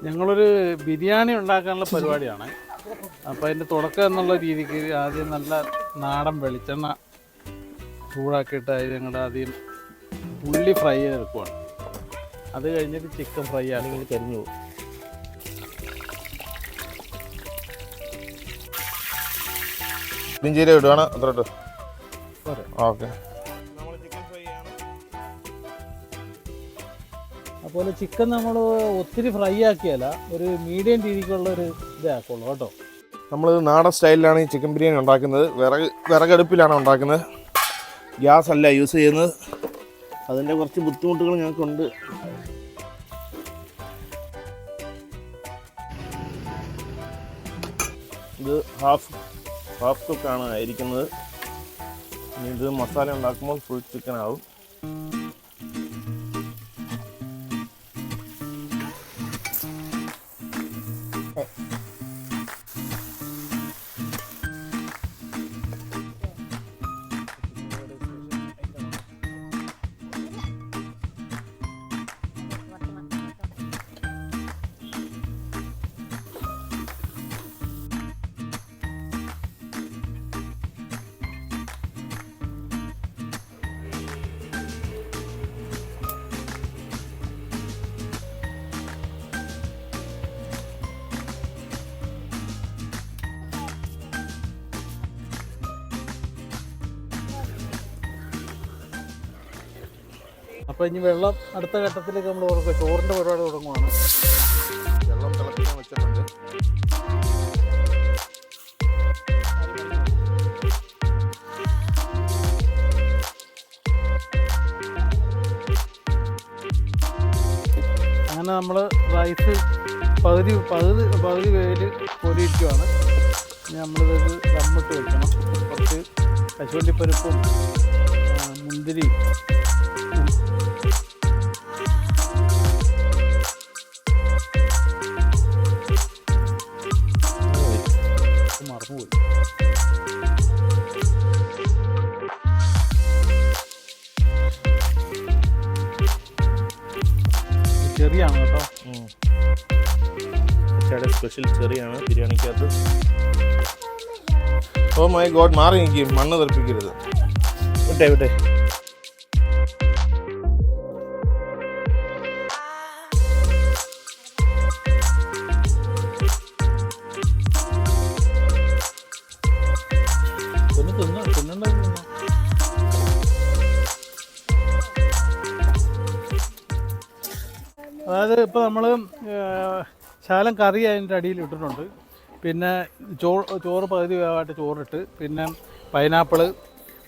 ഞങ്ങളൊരു ബിരിയാണി ഉണ്ടാക്കാനുള്ള പരിപാടിയാണ്. അപ്പോൾ അതിൻ്റെ തുടക്കം എന്നുള്ള രീതിക്ക് ആദ്യം നല്ല നാടൻ വെളിച്ചെണ്ണ ചൂടാക്കിയിട്ട് അത് ഞങ്ങളുടെ ആദ്യം ഉള്ളി ഫ്രൈ ചെയ്തെടുക്കുവാണ്. അത് കഴിഞ്ഞിട്ട് ചിക്കൻ ഫ്രൈ ആണെങ്കിൽ കരിഞ്ഞു പോകും. ഇഞ്ചിയില ഇടുവാണ് അത്ര ഇട്ട് ഓക്കെ. അതുപോലെ ചിക്കൻ നമ്മൾ ഒത്തിരി ഫ്രൈ ആക്കിയല്ല, ഒരു മീഡിയം രീതിക്കുള്ള ഒരു ഇതാക്കുള്ളൂ കേട്ടോ. നമ്മൾ നാടൻ സ്റ്റൈലിലാണ് ഈ ചിക്കൻ ബിരിയാണി ഉണ്ടാക്കുന്നത്. വിറകടുപ്പിലാണ് ഉണ്ടാക്കുന്നത്, ഗ്യാസ് അല്ല യൂസ് ചെയ്യുന്നത്. അതിൻ്റെ കുറച്ച് ബുദ്ധിമുട്ടുകൾ ഞങ്ങൾക്കുണ്ട്. ഇത് ഹാഫ് കുക്കാണ് ആയിരിക്കുന്നത്. ഇനി ഇത് മസാല ഉണ്ടാക്കുമ്പോൾ ഫുൾ ചിക്കൻ ആവും. അപ്പോൾ ഇനി വെള്ളം അടുത്ത ഘട്ടത്തിലേക്ക് നമ്മൾ ഓർക്കുക, ചോറിൻ്റെ പരിപാടി തുടങ്ങുവാണ്. വെള്ളം തിളപ്പിക്കാൻ വെച്ചിട്ടുണ്ട്. അങ്ങനെ നമ്മൾ റൈസ് പകുതി വേല് പൊരിയിരിക്കുവാണ്. ഇനി നമ്മളിത് ദമ്മിട്ട് വെക്കണം. കുറച്ച് കശുവണ്ടിപ്പരിപ്പും മുന്തിരിയും മറന്നുപോയി. ചെറിയാണ് കേട്ടോ, സ്പെഷ്യൽ ചെറിയാണ് ബിരിയാണിക്കകത്ത്. ഓ മൈ ഗോഡ്, മാറി നിൽക്കും, മണ്ണ് തെറിപ്പിക്കരുത്. വിട്ടെ അതായത് ഇപ്പോൾ നമ്മൾ ശകലം കറി അതിൻ്റെ അടിയിൽ ഇട്ടിട്ടുണ്ട്. പിന്നെ ചോറ് പകുതി വേവായിട്ട് ചോറിട്ട്, പിന്നെ പൈനാപ്പിള്,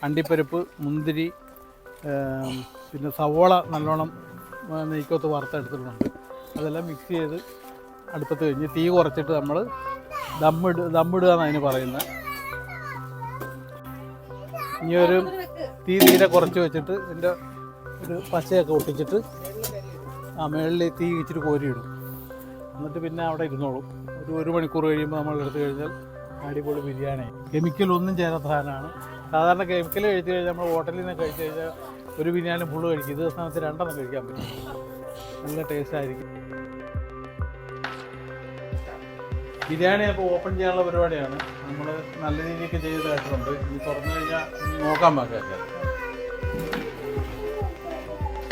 അണ്ടിപ്പരിപ്പ്, മുന്തിരി, പിന്നെ സവോള നല്ലോണം നെയ്ക്കകത്ത് വറുത്തെടുത്തിട്ടുണ്ട്. അതെല്ലാം മിക്സ് ചെയ്ത് അടുപ്പത്ത് കഴിഞ്ഞ് തീ കുറച്ചിട്ട് നമ്മൾ ദമ്മിടുക എന്നാണ് അതിന് പറയുന്നത്. ഇനി ഒരു തീരെ കുറച്ച് വെച്ചിട്ട് ഇതിൻ്റെ ഒരു പച്ചയൊക്കെ ഒട്ടിച്ചിട്ട് മേളിൽ തീ ഇച്ചിരി കോരിയിടും. എന്നിട്ട് പിന്നെ അവിടെ ഇരുന്നോളും. ഒരു മണിക്കൂർ കഴിയുമ്പോൾ നമ്മൾ എടുത്തു കഴിഞ്ഞാൽ അടിപൊളി ബിരിയാണി. കെമിക്കലൊന്നും ചേരാത്ത സാധനമാണ്. സാധാരണ കെമിക്കൽ കഴിച്ച് കഴിഞ്ഞാൽ നമ്മൾ ഹോട്ടലിൽ നിന്ന് കഴിച്ച് കഴിഞ്ഞാൽ ഒരു ബിരിയാണി ഫുള്ള് കഴിക്കും. ഇത് സ്ഥാനത്ത് 2 കഴിക്കാൻ പറ്റും. നല്ല ടേസ്റ്റ് ആയിരിക്കും. ബിരിയാണി അപ്പോൾ ഓപ്പൺ ചെയ്യാനുള്ള പരിപാടിയാണ്. നമ്മൾ നല്ല രീതിക്ക് ചെയ്തതായിട്ടുണ്ട്. ഇനി തുറന്നു കഴിഞ്ഞാൽ നോക്കാൻ പാടില്ല.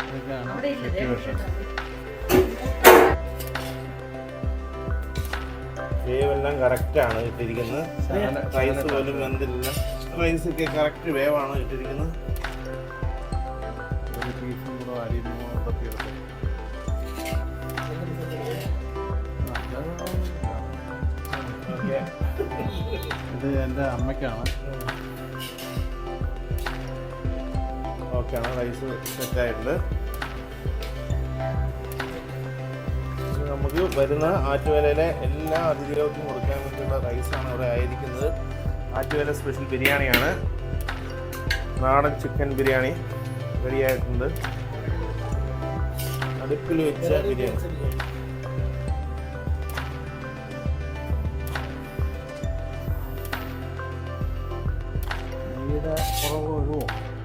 ഇതൊക്കെയാണ് സിറ്റുവേഷൻ. വേവെല്ലാം കറക്റ്റാണ് ഇട്ടിരിക്കുന്നത്. റൈസ് പോലും വെന്തില്ല. റൈസൊക്കെ കറക്റ്റ് വേവാണ് ഇട്ടിരിക്കുന്നത്. ഒരു പീസും കൂടെ അരിയുമ്പോൾ ഇത് എൻ്റെ അമ്മയ്ക്കാണ്. ഓക്കെയാണ്, റൈസ് സെറ്റായിട്ടുണ്ട്. നമുക്ക് വരുന്ന ആറ്റുവേലയിലെ എല്ലാ അതിഥികൾക്കും കൊടുക്കാൻ വേണ്ടിയുള്ള റൈസാണ് ഇവിടെ ആയിരിക്കുന്നത്. ആറ്റുവേല സ്പെഷ്യൽ ബിരിയാണിയാണ്. നാടൻ ചിക്കൻ ബിരിയാണി റെഡിയായിട്ടുണ്ട്. അടുപ്പിൽ വെച്ച ബിരിയാണി. നെയ്യുടെ കുറവ് ഒഴിവോ